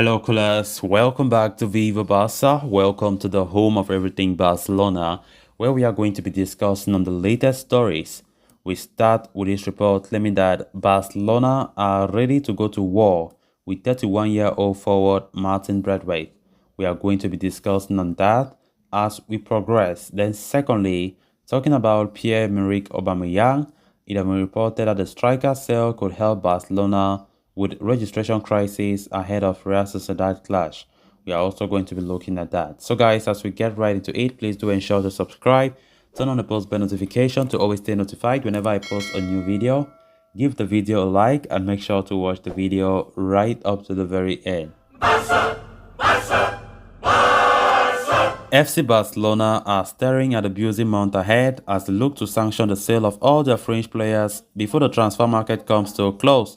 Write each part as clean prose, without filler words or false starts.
Hello, class. Welcome back to Viva Barca. Welcome to the home of everything Barcelona, where we are going to be discussing on the latest stories. We start with this report claiming that Barcelona are ready to go to war with 31-year-old forward Martin Braithwaite. We are going to be discussing on that as we progress. Then, secondly, talking about Pierre-Emerick Aubameyang, it has been reported that the striker sale could help Barcelona with registration crisis ahead of Real Sociedad clash. We are also going to be looking at that. So guys, as we get right into it, please do ensure to subscribe, turn on the post bell notification to always stay notified whenever I post a new video. Give the video a like and make sure to watch the video right up to the very end. FC Barcelona are staring at a busy month ahead as they look to sanction the sale of all their French players before the transfer market comes to a close.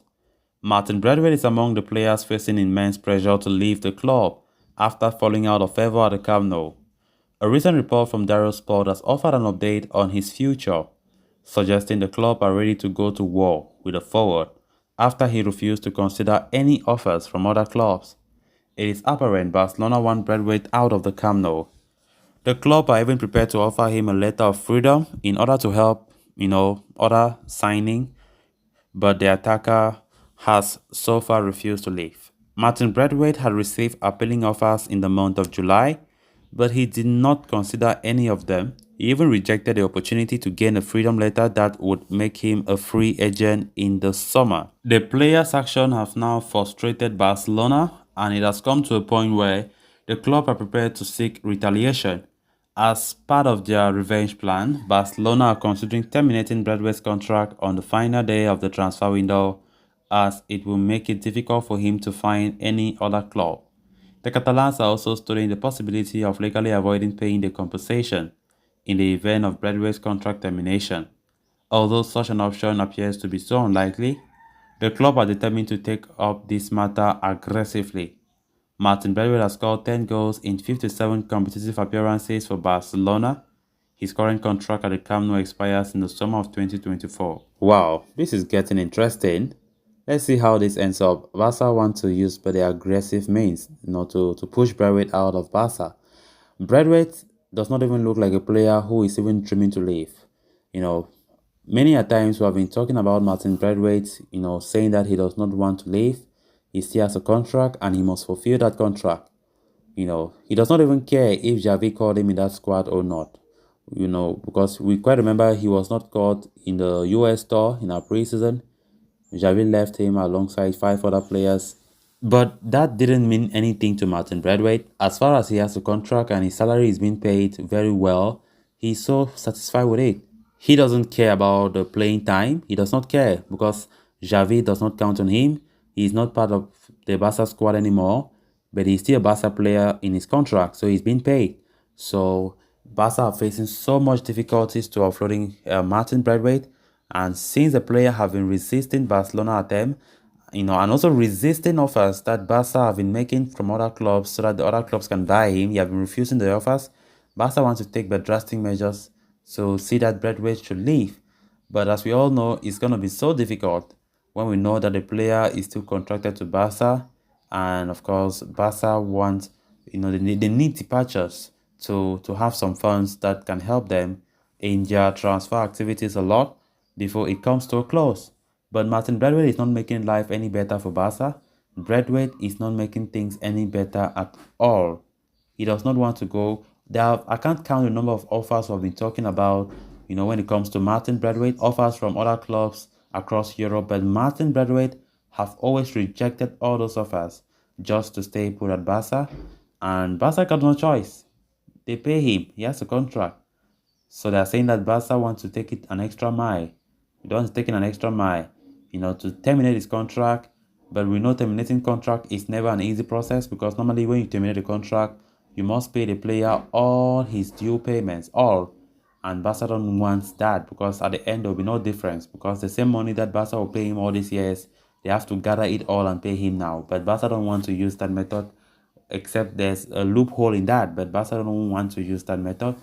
Martin Braithwaite is among the players facing immense pressure to leave the club after falling out of favor at the Camp Nou. A recent report from Daryl Sport has offered an update on his future, suggesting the club are ready to go to war with the forward after he refused to consider any offers from other clubs. It is apparent Barcelona want Braithwaite out of the Camp Nou. The club are even prepared to offer him a letter of freedom in order to help, other signing, but the attacker has so far refused to leave. Martin Braithwaite had received appealing offers in the month of July, but he did not consider any of them. He even rejected the opportunity to gain a freedom letter that would make him a free agent in the summer. The players' action have now frustrated Barcelona, and it has come to a point where the club are prepared to seek retaliation. As part of their revenge plan, Barcelona are considering terminating Braithwaite's contract on the final day of the transfer window, as it will make it difficult for him to find any other club. The Catalans are also studying the possibility of legally avoiding paying the compensation in the event of Braithwaite's contract termination. Although such an option appears to be so unlikely, the club are determined to take up this matter aggressively. Martin Braithwaite has scored 10 goals in 57 competitive appearances for Barcelona. His current contract at the Camp Nou expires in the summer of 2024. Wow, this is getting interesting. Let's see how this ends up. Barca want to use the aggressive means, to push Braithwaite out of Barca. Braithwaite does not even look like a player who is even dreaming to leave. Many a times we have been talking about Martin Braithwaite, saying that he does not want to leave. He still has a contract and he must fulfill that contract. He does not even care if Xavi called him in that squad or not. Because we quite remember he was not called in the US tour in our preseason. Xavi left him alongside 5 other players. But that didn't mean anything to Martin Braithwaite. As far as he has a contract and his salary is being paid very well, he's so satisfied with it. He doesn't care about the playing time. He does not care because Xavi does not count on him. He's not part of the Barca squad anymore, but he's still a Barca player in his contract, so he's being paid. So Barca are facing so much difficulties to offloading Martin Braithwaite, and since the player have been resisting Barcelona at them, and also resisting offers that Barca have been making from other clubs so that the other clubs can buy him, he have been refusing the offers. Barca wants to take the drastic measures to see that Braithwaite should leave. But as we all know, it's going to be so difficult when we know that the player is still contracted to Barca, and of course Barca wants, they need departures to have some funds that can help them in their transfer activities a lot before it comes to a close. But Martin Braithwaite is not making life any better for Barca. Braithwaite is not making things any better at all. He does not want to go. I can't count the number of offers we've been talking about, when it comes to Martin Braithwaite, offers from other clubs across Europe, but Martin Braithwaite have always rejected all those offers just to stay put at Barca, and Barca got no choice. They pay him. He has a contract. So they're saying that Barca wants to take it an extra mile. He wants to take it an extra mile, to terminate his contract. But we know terminating contract is never an easy process, because normally when you terminate a contract, you must pay the player all his due payments, all. And Barca don't want that, because at the end there will be no difference, because the same money that Barca will pay him all these years, they have to gather it all and pay him now. But Barca don't want to use that method, except there's a loophole in that, but Barca don't want to use that method.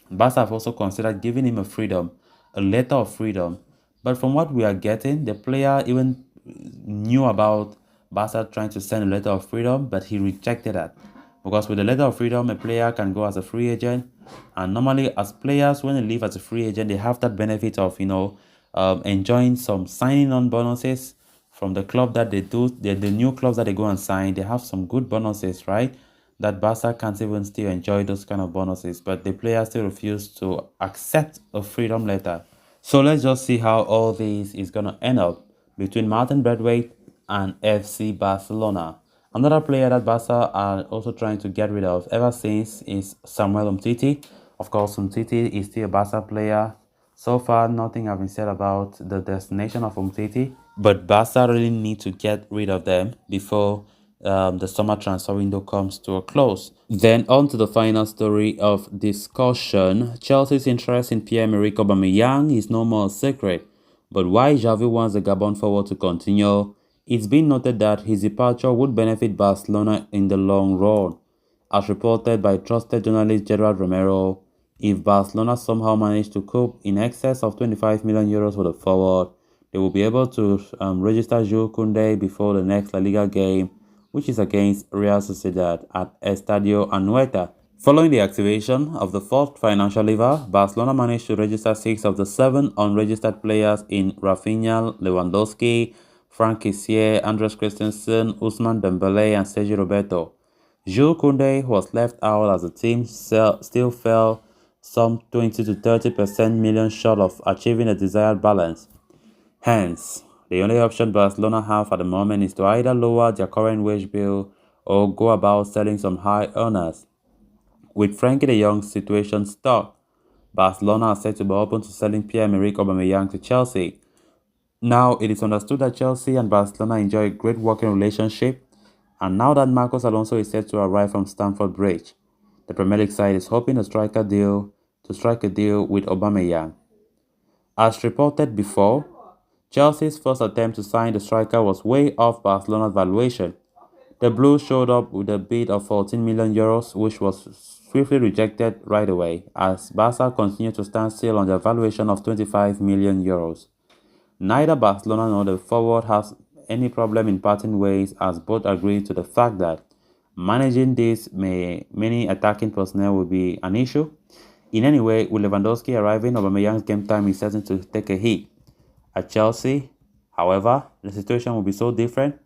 Barca have also considered giving him a letter of freedom. But from what we are getting, the player even knew about Barca trying to send a letter of freedom, but he rejected that. Because with a letter of freedom, a player can go as a free agent. And normally, as players, when they leave as a free agent, they have that benefit of, enjoying some signing on bonuses from the club that they do, the new clubs that they go and sign. They have some good bonuses, right? That Barca can't even still enjoy those kind of bonuses, but the players still refuse to accept a freedom letter. So let's just see how all this is going to end up between Martin Braithwaite and FC Barcelona. Another player that Barca are also trying to get rid of ever since is Samuel Umtiti. Of course, Umtiti is still a Barca player. So far, nothing has been said about the destination of Umtiti, but Barca really need to get rid of them before the summer transfer window comes to a close. Then on to the final story of discussion. Chelsea's interest in Pierre-Emerick Aubameyang is no more a secret, but why Xavi wants the Gabon forward to continue? It's been noted that his departure would benefit Barcelona in the long run. As reported by trusted journalist Gerard Romero, if Barcelona somehow manage to cope in excess of 25 million euros for the forward, they will be able to register Jules Koundé before the next La Liga game, which is against Real Sociedad at Estadio Anoeta. Following the activation of the fourth financial lever, Barcelona managed to register 6 of the 7 unregistered players in Rafinha, Lewandowski, Frank Kessié, Andres Christensen, Ousmane Dembélé, and Sergio Roberto. Jules Koundé was left out as the team still fell some 20 to 30% million short of achieving a desired balance. Hence, the only option Barcelona have at the moment is to either lower their current wage bill or go about selling some high earners. With Frankie de Jong's situation stuck, Barcelona are said to be open to selling Pierre-Emerick Aubameyang to Chelsea. Now, it is understood that Chelsea and Barcelona enjoy a great working relationship, and now that Marcos Alonso is set to arrive from Stamford Bridge, the Premier League side is hoping to strike a deal with Aubameyang. As reported before, Chelsea's first attempt to sign the striker was way off Barcelona's valuation. The Blues showed up with a bid of 14 million euros, which was swiftly rejected right away, as Barca continued to stand still on their valuation of 25 million euros. Neither Barcelona nor the forward has any problem in parting ways, as both agree to the fact that managing this many attacking personnel will be an issue. In any way, with Lewandowski arriving, Aubameyang's game time is certain to take a hit. At Chelsea, however, the situation will be so different,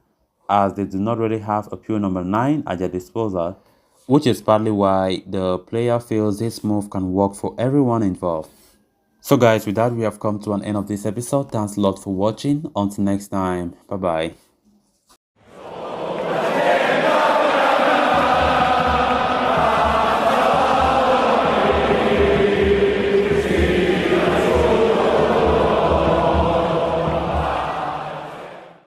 as they do not really have a pure number 9 at their disposal, which is partly why the player feels this move can work for everyone involved. So guys, with that, we have come to an end of this episode. Thanks a lot for watching. Until next time, bye bye.